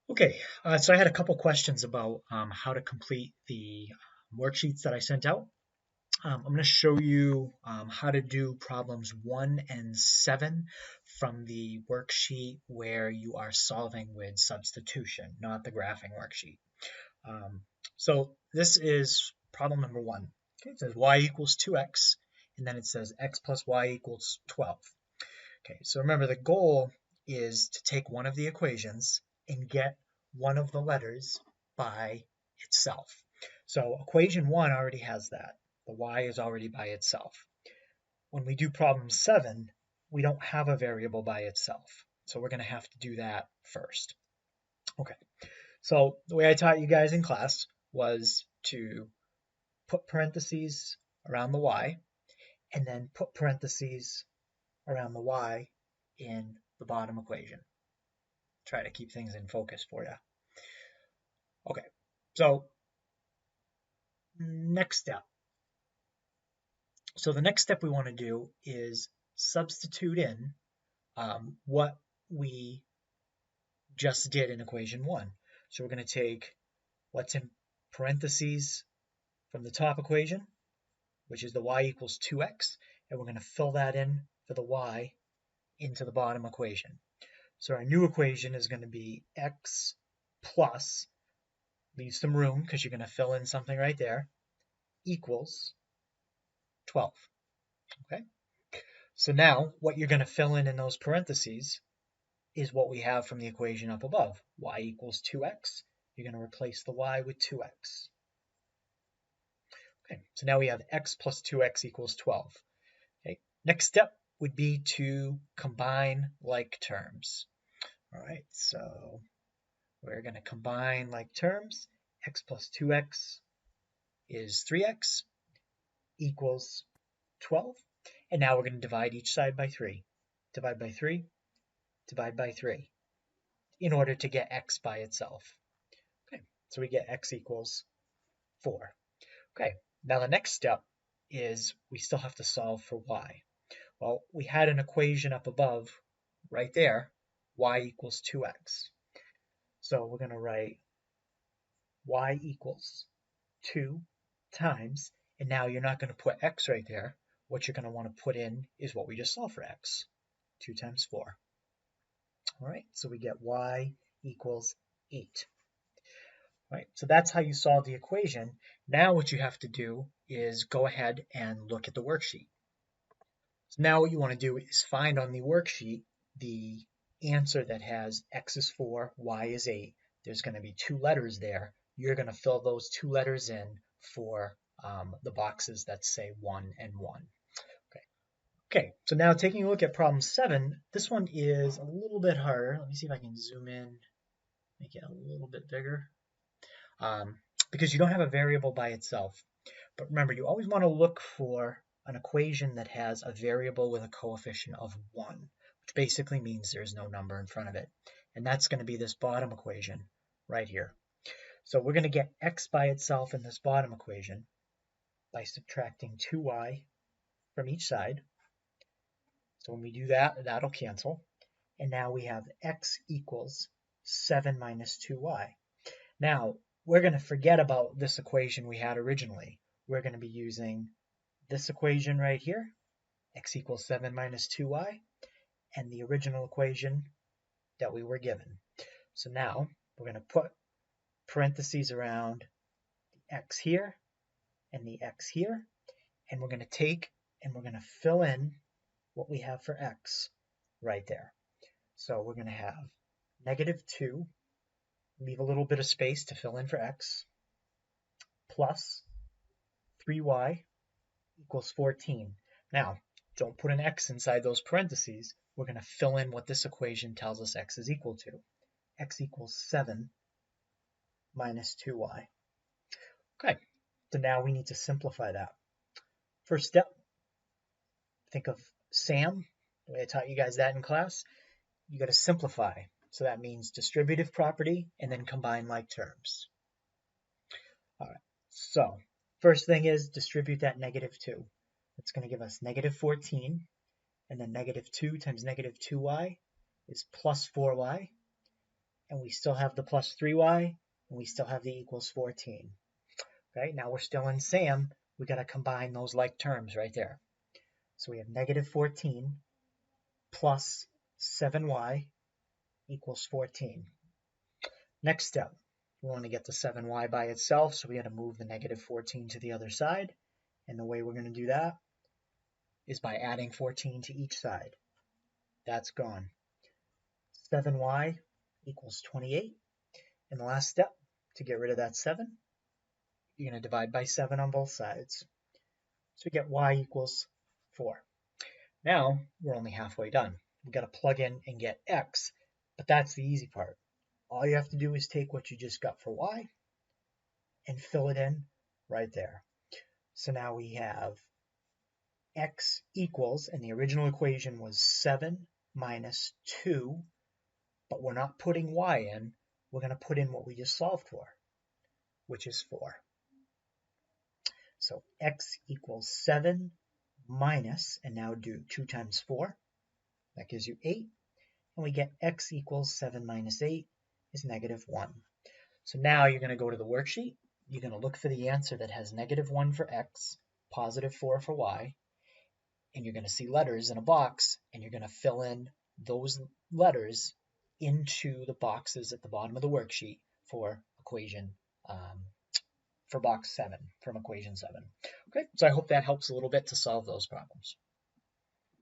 Okay, so I had a couple questions about how to complete the worksheets that I sent out. I'm going to show you how to do problems 1 and 7 from the worksheet where you are solving with substitution, not the graphing worksheet. Um, so this is problem number 1. Okay, it says y equals 2x, and then it says x plus y equals 12. Okay, so remember the goal is to take one of the equations and get one of the letters by itself. So equation 1 already has that. The y is already by itself. When we do problem 7, we don't have a variable by itself. So we're going to have to do that first. Okay, so the way I taught you guys in class was to put parentheses around the y and then put parentheses around the y in the bottom equation. Try to keep things in focus for you. Okay, so next step. So the next step we want to do is substitute in what we just did in equation 1. So we're going to take what's in parentheses from the top equation, which is the y equals 2x, and we're going to fill that in for the y into the bottom equation. So our new equation is going to be x plus, leave some room because you're going to fill in something right there, equals 12. Okay, so now what you're going to fill in those parentheses is what we have from the equation up above. Y equals 2x. You're going to replace the y with 2x. Okay, so now we have x plus 2x equals 12. Okay, next step would be to combine like terms. All right, so we're going to combine like terms. X plus 2x is 3x equals 12. And now we're going to divide each side by 3. Divide by 3, divide by 3 in order to get x by itself. Okay, so we get x equals 4. Okay, now the next step is we still have to solve for y. Well, we had an equation up above right there, y equals 2x. So we're going to write y equals 2 times, and now you're not going to put x right there. What you're going to want to put in is what we just solved for x, 2 times 4. All right, so we get y equals 8. All right, so that's how you solve the equation. Now what you have to do is go ahead and look at the worksheet. So now what you want to do is find on the worksheet the answer that has x is 4, y is 8. There's going to be 2 letters there. You're going to fill those 2 letters in for the boxes that say 1 and 1. Okay, so now taking a look at problem 7, this one is a little bit harder. Let me see if I can zoom in, make it a little bit bigger. Because you don't have a variable by itself. But remember, you always want to look for an equation that has a variable with a coefficient of 1, which basically means there's no number in front of it. And that's going to be this bottom equation right here. So we're going to get x by itself in this bottom equation by subtracting 2y from each side. So when we do that, that'll cancel. And now we have x equals 7 minus 2y. Now, we're going to forget about this equation we had originally. We're going to be using this equation right here, x equals 7 minus 2y, and the original equation that we were given. So now we're going to put parentheses around the x here and the x here, and we're going to take and we're going to fill in what we have for x right there. So we're going to have negative 2, leave a little bit of space to fill in for x, plus 3y equals 14. Now, don't put an x inside those parentheses. We're going to fill in what this equation tells us x is equal to. X equals 7 minus 2y. Okay, so now we need to simplify that. First step, think of SAM, the way I taught you guys that in class. You got to simplify. So that means distributive property and then combine like terms. All right, so first thing is distribute that negative 2. That's going to give us negative 14, and then negative 2 times negative 2y is plus 4y. and we still have the plus 3y, and we still have the equals 14. Okay, now we're still in SAM. We got to combine those like terms right there. So we have negative 14 plus 7y equals 14. Next step, we want to get the 7y by itself, so we got to move the negative 14 to the other side. And the way we're going to do that is by adding 14 to each side. That's gone. 7y equals 28. And the last step, to get rid of that 7, you're going to divide by 7 on both sides. So we get y equals 4. Now, we're only halfway done. We've got to plug in and get x, but that's the easy part. All you have to do is take what you just got for y and fill it in right there. So now we have x equals, and the original equation was 7 minus 2, but we're not putting y in. We're going to put in what we just solved for, which is 4. So x equals 7 minus, and now do 2 times 4. That gives you 8. And we get x equals 7 minus 8 is negative 1. So now you're going to go to the worksheet. You're going to look for the answer that has negative 1 for x, positive 4 for y, and you're going to see letters in a box, and you're going to fill in those letters into the boxes at the bottom of the worksheet for equation, for box 7, from equation 7. Okay, so I hope that helps a little bit to solve those problems.